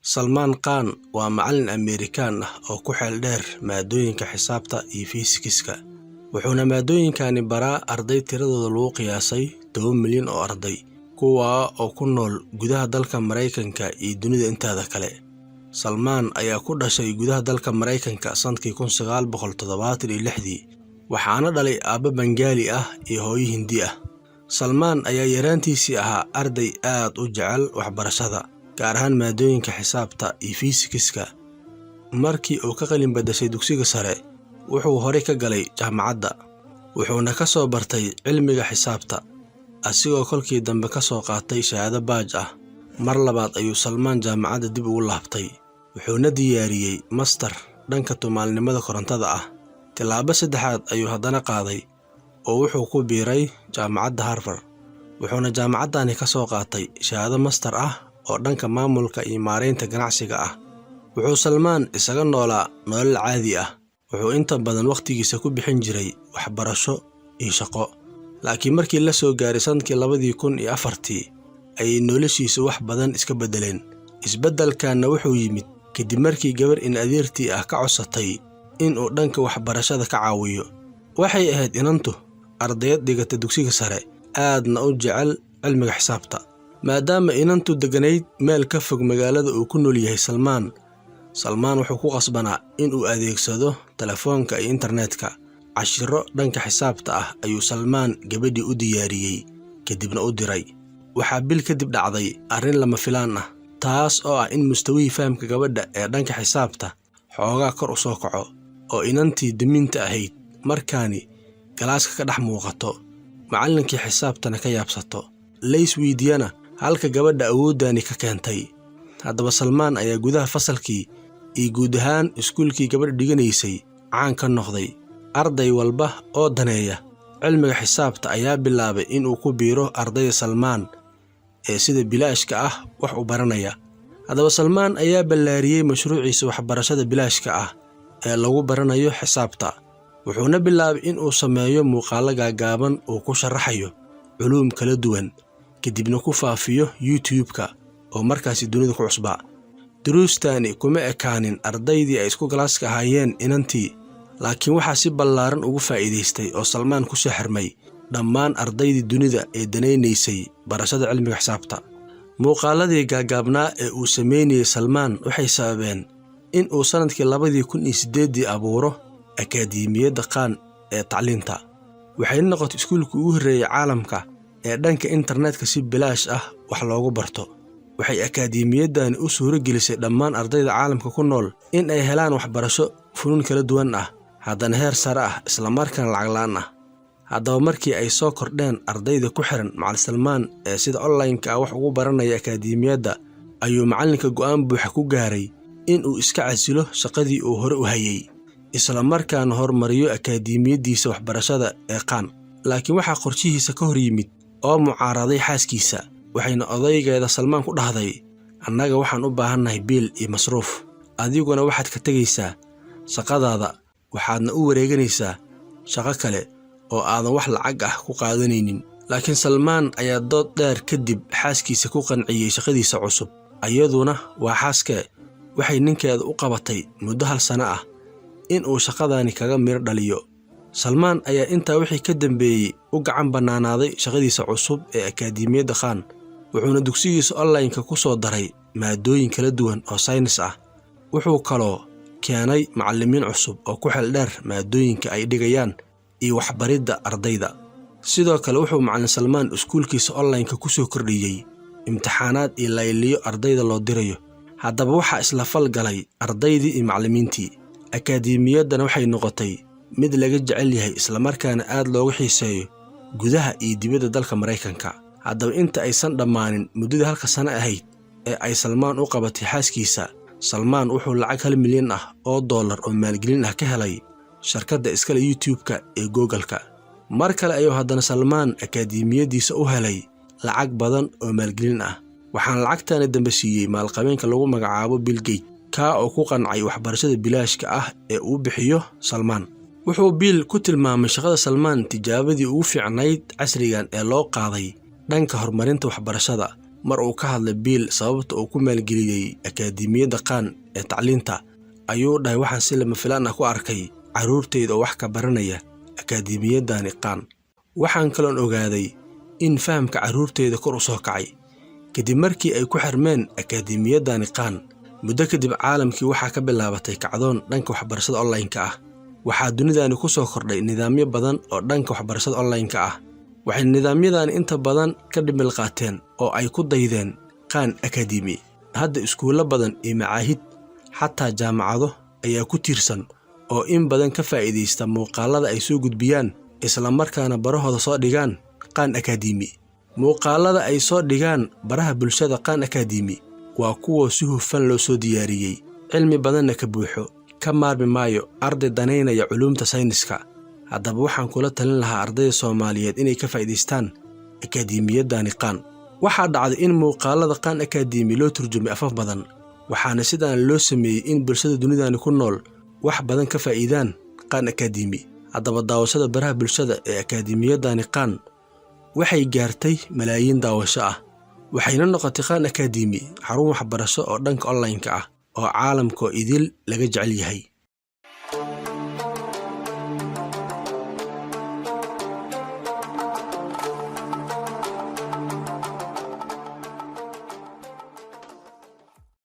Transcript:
Salman Khan waa macallin Amerikaan ah oo ku xeel dheer maadooyinka xisaabta iyo fiisikiska, wuxuuna maadooyinkani baraa arday tiradooda lagu qiyaasay 10 milyan oo arday, kuwaa oo ku nool gudaha dalka Mareykanka iyo dunida inteeda kale. Salman ayaa ku dhashay gudaha dalka Mareykanka sanadkii 1976, waxaana dhalay aabbe Bengali ah iyo hooyo Hindi ah. Salman ayaa yaraantiisii ahaa arday aad u jecel waxbarashada, gaar ahaan maadooyinka xisaabta iyo fiisikiska. Markii uu ka qalin badashay dugsiga sare, wuxuu hore ka galay jaamacadda, wuxuuna ka soo bartay cilmiga xisaabta, asigoo kolkii dambe ka soo qaatay shahaado baaj ah. Mar labaad ayuu Salman jaamacadda dib ugu laabtay, wuxuuna diyaariyey master dhanka tumaalnimada korontada ah. Tilaabo saddexaad ayuu haddana qaaday oo wuxuu ku biiray jaamacadda Harvard, wuxuuna jaamacaddani ka soo qaatay shahaado master ah oo dhanka maamulka iyo maareynta ganacsiga ah. Wuxuu Salman isaga noolaa nolol caadi ah, wuxuu inta badan waqtigiisa ku bixin jiray waxbarasho iyo shaqo. Laakiin markii la soo gaaray sanadkii 2004 ayay noloshiisu wax badan iska bedeleen. Isbeddelkaana wuxuu yimid kadib markii gabar in adeertii ah ka codsatay in uu dhanka waxbarashada ka caawiyo. Waxay ahayd inantu ardayad dhigata dugsiga sare, aadna u jecel cilmiga xisaabta. Maadaama inantu deganayd meel ka fog magaalada uu ku nool yahay Salman wuxuu ku qasbanaa in uu adeegsado telefoonka iyo internetka. Cashiro dhanka xisaabta ah ayuu Salman gabadhii u diyaariyey, kadibna u diray. Waxaa bil kadib dhacday arrin lama filaan ah, taas oo ah in mustawihii fahamka gabadha ee dhanka xisaabta xoogaa kor u soo kaco, oo inantii daminta ahayd markaani galaaska ka dhex muuqato, macallinkii xisaabtana ka yaabsato. Lays weydiiyana halka gabadha awoodani ka keentay. Haddaba Salman ayaa gudaha fasalkii iyo guud ahaan iskuulkii gabadha dhiganaysay caan ka noqday. Arday walba oo daneeya cilmiga xisaabta ayaa bilaabay in uu ku biiro ardayda Salman ee sida bilaashka ah wax u baranaya. Haddaba Salman ayaa ballaariyey mashruuciisa waxbarashada bilaashka ah ee lagu baranayo xisaabta, wuxuuna bilaabay in uu sameeyo muuqaallo gaagaaban oo ku sharaxayo culuum kala duwan, kadibna ku faafiyo YouTube-ka oo markaasi dunida ku cusbaa. Duruustani kuma ekaanin ardaydii ay isku galaaska ahaayeen inantii, laakiin waxaa si ballaaran ugu faa'iidaystay oo Salman ku soo xirmay dhammaan ardaydii dunida ee danaynaysay barashada cilmiga xisaabta. Muuqaaladii gaagaabnaa ee uu sameynayay Salman waxay sababeen in uu sanadkii 2008 abuuro akaademiyadda Khan ee tacliinta. Waxay noqotay iskuulkii ugu horreeyay caalamka ee dhanka internetka si bilaash ah wax loogu barto. Waxay akaademiyaddani u suuro gelisay dhammaan ardayda caalamka ku nool in ay helaan waxbarasho funuun kala duwan ah, haddana heer sare ah, isla markaana lacag la'aan ah. Haddaba markii ay soo kordheen ardayda ku xiran macallin Salman ee sida online-ka wax ugu baranaya akaademiyadda, ayuu macallinka go'aan buuxa ku gaaray in uu iska casilo shaqadii uu hore u hayay, isla markaana horumariyo akaademiyaddiisa waxbarashada ee Khan. Laakiin waxaa qorshihiisa ka hor yimid oo mucaaraday xaaskiisa, waxayna odaygeeda Salman ku dhahday, annaga waxaan u baahannahay biil iyo masruuf, adiguna waxaad ka tegaysaa shaqadaada, waxaadna u wareeganaysaa shaqo kale oo aadan wax lacag ah ku qaadanaynin. Laakiin Salman ayaa dood dheer kadib xaaskiisa ku qanciyey shaqadiisa cusub. Iyaduna waa xaaskee, waxay ninkeeda u qabatay muddo 1 sano ah in uu shaqadani kaga miro dhaliyo. Salman ayaa intaa wixii ka dambeeyey u gacan bannaanaaday shaqadiisa cusub ee akaademiyadda Khan, wuxuuna dugsigiisa online-ka ku soo daray maadooyin kala duwan oo saynis ah. Wuxuu kaloo keenay macallimiin cusub oo ku xeel dheer maadooyinka ay dhigayaan iyo waxbaridda ardayda. Sidoo kale wuxuu macallin Salman iskuulkiisa online-ka ku soo kordhiyey imtixaanaad iyo layliyo ardayda loo dirayo. Haddaba waxaa isla falgalay ardaydii iyo macallimiintii. Akaademiyaddana waxay noqotay mid laga jecel yahay isla markaana aad loogu xiiseeyo gudaha iyo dibadda dalka Mareykanka. Haddaba inta aysan dhammaanin muddada 1 sano ahayd ee ay Salman u qabatay xaaskiisa, Salman wuxuu lacag $1 milyan oo maalgelin ah ka helay shirkadda iskale YouTube-ka ee Google-ka. Mar kale ayuu haddana Salman akaademiyaddiisa u helay lacag badan oo maalgelin ah, waxaana lacagtani dambe siiyey maalqabeenka lagu magacaabo Bill Gates, kaa oo ku qancay waxbarashada bilaashka ah ee uu bixiyo Salman. Wuxuu Bill ku tilmaamay shaqada Salman tijaabadii ugu fiicnayd casrigan ee loo qaaday dhanka horumarinta waxbarashada, mar uu ka hadlay Bill sababta uu ku maalgeliyay akaademiyada qaan ee tacliinta ayuu dhahay waxaan si lama filaan ah ku arkay caruurteyda oo wax ka baranaya akaademiyadani qaan. Waxaan kaloon ogaaday in fahamka caruurteyda kor u soo kacay kadib markii ay ku xirmeen akaademiyadani qaan. Muddo kadib caalamkii waxaa ka bilaabatay kacdoon dhanka waxbarashada online-ka ah. Waxaa dunidani ku soo kordhay nidaamyo badan oo dhanka waxbarashada online-ka ah. Waxay nidaamyadani inta badan ka dhimil qaateen oo ay ku daydeen qaan academy. Hadda iskuulo badan iyo macaahid xataa jaamacado ayaa ku tiirsan oo in badan ka faa'iideysta muuqaalada ay soo gudbiyaan isla markaana barahooda soo dhigaan qaan academy. Muuqaalada ay soo dhigaan baraha bulshada qaan academy waa kuwa si hufan loo soo diyaariyay, cilmi badanna ka buuxo, ka maarmi maayo arday danaynaya culuumta sayniska. Haddaba waxaan kula talin lahaa ardayda Soomaaliyeed inay ka faa'iideystaan akaademiyadani qaan. Waxaa dhacday in muuqaalada qaan academy loo turjumay afaf badan, waxaana sidaan loo sameeyay in bulshada dunidani ku nool wax badan ka faa'iidaan qaan academy. Haddaba daawashada baraha bulshada ee akaademiyadani qaan waxay gaartay malaayiin daawasho ah, waxayna noqotay qaan academy xarun waxbarasho oo dhanka online-ka ah oo caalamka idil laga jecel yahay.